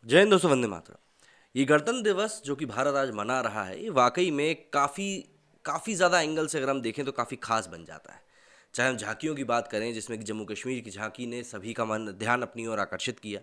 जय हिंद दोस्तों, वंदे मातरम। ये गणतंत्र दिवस जो कि भारत आज मना रहा है, ये वाकई में काफ़ी काफ़ी ज़्यादा एंगल से अगर हम देखें तो काफ़ी खास बन जाता है। चाहे हम झांकियों की बात करें, जिसमें कि जम्मू कश्मीर की झांकी ने सभी का मन ध्यान अपनी ओर आकर्षित किया।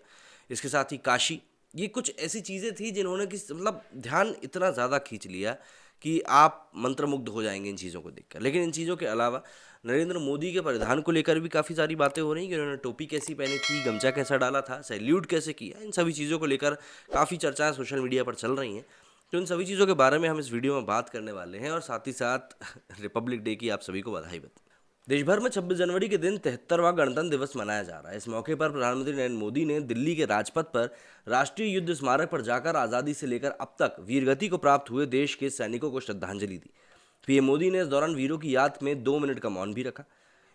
इसके साथ ही काशी, ये कुछ ऐसी चीज़ें थी जिन्होंने कि मतलब ध्यान इतना ज़्यादा खींच लिया कि आप मंत्रमुग्ध हो जाएंगे इन चीज़ों को देखकर। लेकिन इन चीज़ों के अलावा नरेंद्र मोदी के परिधान को लेकर भी काफ़ी सारी बातें हो रही हैं कि उन्होंने टोपी कैसी पहनी थी, गमछा कैसा डाला था, सैल्यूट कैसे किया। इन सभी चीज़ों को लेकर काफ़ी चर्चाएं सोशल मीडिया पर चल रही हैं। तो इन सभी चीज़ों के बारे में हम इस वीडियो में बात करने वाले हैं और साथ ही साथ रिपब्लिक डे की आप सभी को बधाई बता। देश भर में 26 जनवरी के दिन 73वां गणतंत्र दिवस मनाया जा रहा है। इस मौके पर प्रधानमंत्री नरेंद्र मोदी ने दिल्ली के राजपथ पर राष्ट्रीय युद्ध स्मारक पर जाकर आज़ादी से लेकर अब तक वीरगति को प्राप्त हुए देश के सैनिकों को श्रद्धांजलि दी। पीएम मोदी ने इस दौरान वीरों की याद में 2 मिनट का मौन भी रखा।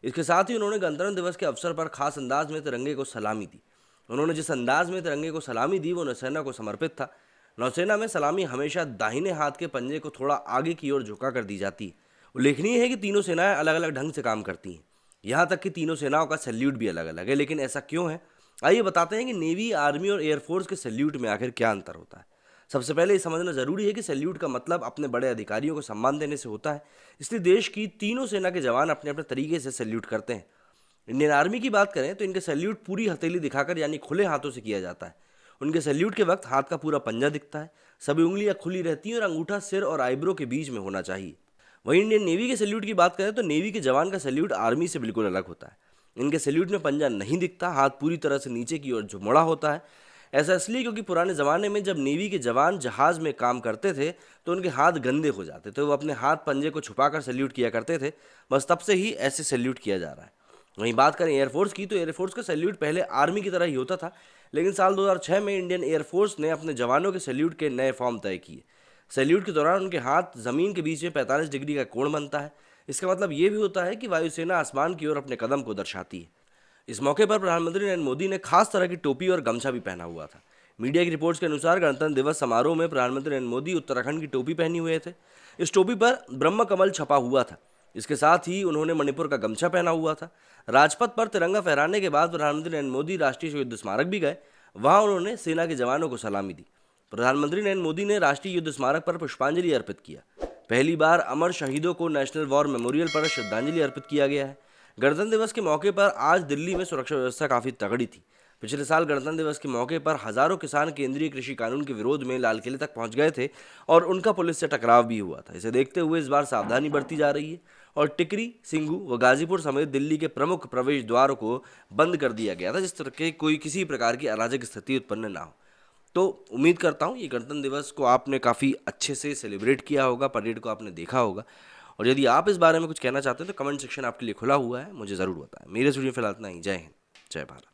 इसके साथ ही उन्होंने गणतंत्र दिवस के अवसर पर खास अंदाज में तिरंगे को सलामी दी। उन्होंने जिस अंदाज में तिरंगे को सलामी दी वो नौसेना को समर्पित था। नौसेना में सलामी हमेशा दाहिने हाथ के पंजे को थोड़ा आगे की ओर झुका कर दी जाती है। उल्लेखनीय है कि तीनों सेनाएं अलग अलग ढंग से काम करती हैं। यहाँ तक कि तीनों सेनाओं का सैल्यूट भी अलग अलग है। लेकिन ऐसा क्यों है, आइए बताते हैं कि नेवी, आर्मी और एयरफोर्स के सैल्यूट में आखिर क्या अंतर होता है। सबसे पहले ये समझना जरूरी है कि सैल्यूट का मतलब अपने बड़े अधिकारियों को सम्मान देने से होता है। इसलिए देश की तीनों सेना के जवान अपने अपने तरीके से सैल्यूट करते हैं। इंडियन आर्मी की बात करें तो इनके सैल्यूट पूरी हथेली दिखाकर यानी खुले हाथों से किया जाता है। उनके सैल्यूट के वक्त हाथ का पूरा पंजा दिखता है, सभी उंगलियां खुली रहती हैं और अंगूठा सिर और आईब्रो के बीच में होना चाहिए। वहीं इंडियन नेवी के सैल्यूट की बात करें तो नेवी के जवान का सैल्यूट आर्मी से बिल्कुल अलग होता है। इनके सैल्यूट में पंजा नहीं दिखता, हाथ पूरी तरह से नीचे की ओर मुड़ा होता है। ऐसा इसलिए क्योंकि पुराने ज़माने में जब नेवी के जवान जहाज़ में काम करते थे तो उनके हाथ गंदे हो जाते थे, वो अपने हाथ पंजे को छुपाकर सैल्यूट किया करते थे। बस तब से ही ऐसे सैल्यूट किया जा रहा है। वहीं बात करें एयरफोर्स की तो एयरफोर्स का सैल्यूट पहले आर्मी की तरह ही होता था, लेकिन साल 2006 में इंडियन एयरफोर्स ने अपने जवानों के सैल्यूट के नए फॉर्म तय किए। सैल्यूट के दौरान उनके हाथ ज़मीन के बीच में 45 डिग्री का कोण बनता है। इसका मतलब ये भी होता है कि वायुसेना आसमान की ओर अपने कदम को दर्शाती है। इस मौके पर प्रधानमंत्री नरेंद्र मोदी ने खास तरह की टोपी और गमछा भी पहना हुआ था। मीडिया की रिपोर्ट्स के अनुसार गणतंत्र दिवस समारोह में प्रधानमंत्री नरेंद्र मोदी उत्तराखंड की टोपी पहने हुए थे। इस टोपी पर ब्रह्म कमल छपा हुआ था। इसके साथ ही उन्होंने मणिपुर का गमछा पहना हुआ था। राजपथ पर तिरंगा फहराने के बाद प्रधानमंत्री नरेंद्र मोदी राष्ट्रीय युद्ध स्मारक भी गए। वहां उन्होंने सेना के जवानों को सलामी दी। प्रधानमंत्री नरेंद्र मोदी ने राष्ट्रीय युद्ध स्मारक पर पुष्पांजलि अर्पित किया। पहली बार अमर शहीदों को नेशनल वॉर मेमोरियल पर श्रद्धांजलि अर्पित किया गया है। गणतंत्र दिवस के मौके पर आज दिल्ली में सुरक्षा व्यवस्था काफ़ी तगड़ी थी। पिछले साल गणतंत्र दिवस के मौके पर हजारों किसान केंद्रीय कृषि कानून के विरोध में लाल किले तक पहुंच गए थे और उनका पुलिस से टकराव भी हुआ था। इसे देखते हुए इस बार सावधानी बरती जा रही है और टिकरी, सिंघू व गाजीपुर समेत दिल्ली के प्रमुख प्रवेश द्वारों को बंद कर दिया गया था, जिस तरह के कोई किसी प्रकार की अराजक स्थिति उत्पन्न ना हो। तो उम्मीद करता हूँ ये गणतंत्र दिवस को आपने काफ़ी अच्छे से सेलिब्रेट किया होगा, परेड को आपने देखा होगा। और यदि आप इस बारे में कुछ कहना चाहते हैं तो कमेंट सेक्शन आपके लिए खुला हुआ है, मुझे ज़रूर बताएं। मेरे स्टूडियो फिलहाल इतना ही। जय हिंद, जय भारत।